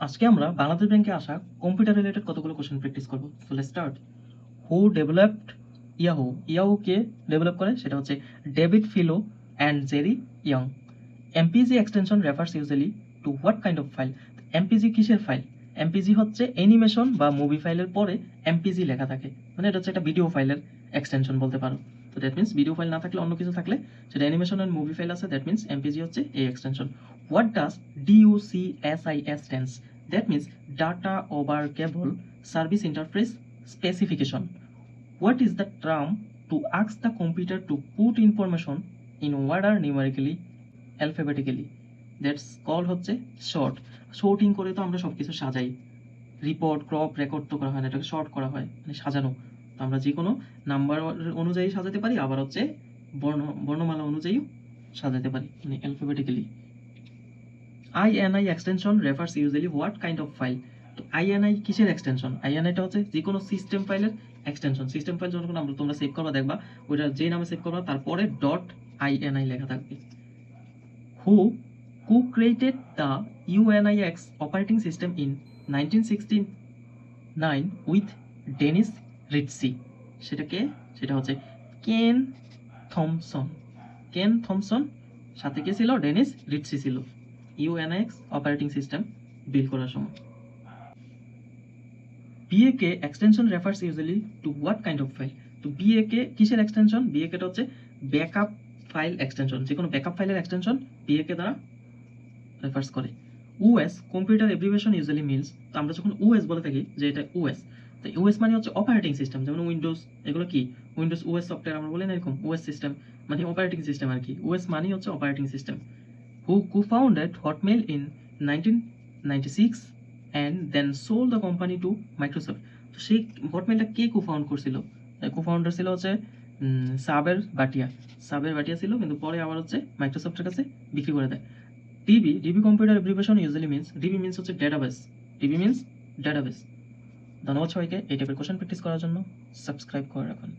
আজকে আমরা বাংলাদেশ ব্যাংকে আসা কম্পিউটার রিলেটেড কতগুলো কোশ্চেন প্র্যাকটিস করব। So let's start. Who developed Yahoo? Yahoo কে ডেভেলপ করে? সেটা হচ্ছে David Filo and Jerry Yang. MPG extension refers usually to what kind of file? MPG কিসের ফাইল? এমপিজি হচ্ছে অ্যানিমেশন বা মুভি ফাইলের পরে এমপিজি লেখা থাকে, মানে এটা হচ্ছে একটা ভিডিও ফাইলের এক্সটেনশন বলতে পারো। তো দ্যাট মিনস ভিডিও ফাইল না থাকলে অন্য কিছু থাকলে সেটা অ্যানিমেশন অ্যান্ড মুভি ফাইল আছে, দ্যাট মিনস এমপিজি হচ্ছে এই extension. What does DUCSIS stands? That means data over cable service interface specification. What is the term to ask the computer to put information in order numerically, alphabetically? That's called হচ্ছে short. Sorting করে তো আমরা সবকিছু সাজাই, report crop record তো করা হয় না, এটাকে শর্ট করা হয়, মানে সাজানো। তো আমরা যে কোনো নাম্বার অনুযায়ী সাজাতে পারি, আবার হচ্ছে বর্ণমালা অনুযায়ীও সাজাতে পারি, মানে alphabetically. INI extension refers usually what kind of file? তো INI কিসের এক্সটেনশন? INIটা হচ্ছে যে কোনো সিস্টেম ফাইলের এক্সটেনশন। সিস্টেম ফাইল যখন তোমরা সেভ করবা, দেখবা ওইটা যে নামে সেভ করবা তারপরে .ini লেখা থাকবে। Who created the UNIX operating system in 1969 with Dennis Ritchie? সেটা হচ্ছে কেন থমসন। কেন থমসন, সাথে কে ছিল? ডেনিস রিটসি ছিল UNIX অপারেটিং সিস্টেম বিল্ড করার সময়। BAK extension refers usually to what kind of file? তো BAK কিসের এক্সটেনশন? BAK টা হচ্ছে ব্যাকআপ ফাইল এক্সটেনশন। যে কোনো ব্যাকআপ ফাইলের এক্সটেনশন BAK দ্বারা রেফার্স করে। OS computer abbreviation usually means, তো আমরা যখন OS বলে থাকি যে এটা OS, তো OS মানে হচ্ছে অপারেটিং সিস্টেম। যেমন উইন্ডোজ, এগুলো কি উইন্ডোজ OS সফটওয়্যার আমরা বলি না, এরকম OS সিস্টেম মানে অপারেটিং সিস্টেম আর কি। OS মানে হচ্ছে operating system. Who co-founded Hotmail in 1996 and then sold the company to Microsoft? তো সেই হটমেলটা কে co-found করছিল? co-founder ছিল হচ্ছে সাবের বাটিয়া ছিল, কিন্তু পরে আবার হচ্ছে মাইক্রোসফটের কাছে বিক্রি করে দেয়। DB computer abbreviation usually means, DB means হচ্ছে ডেটাবেস। DB means database. ধন্যবাদ সবাইকে এই টাইপের কোশ্চেন প্র্যাকটিস করার জন্য। সাবস্ক্রাইব করে রাখুন।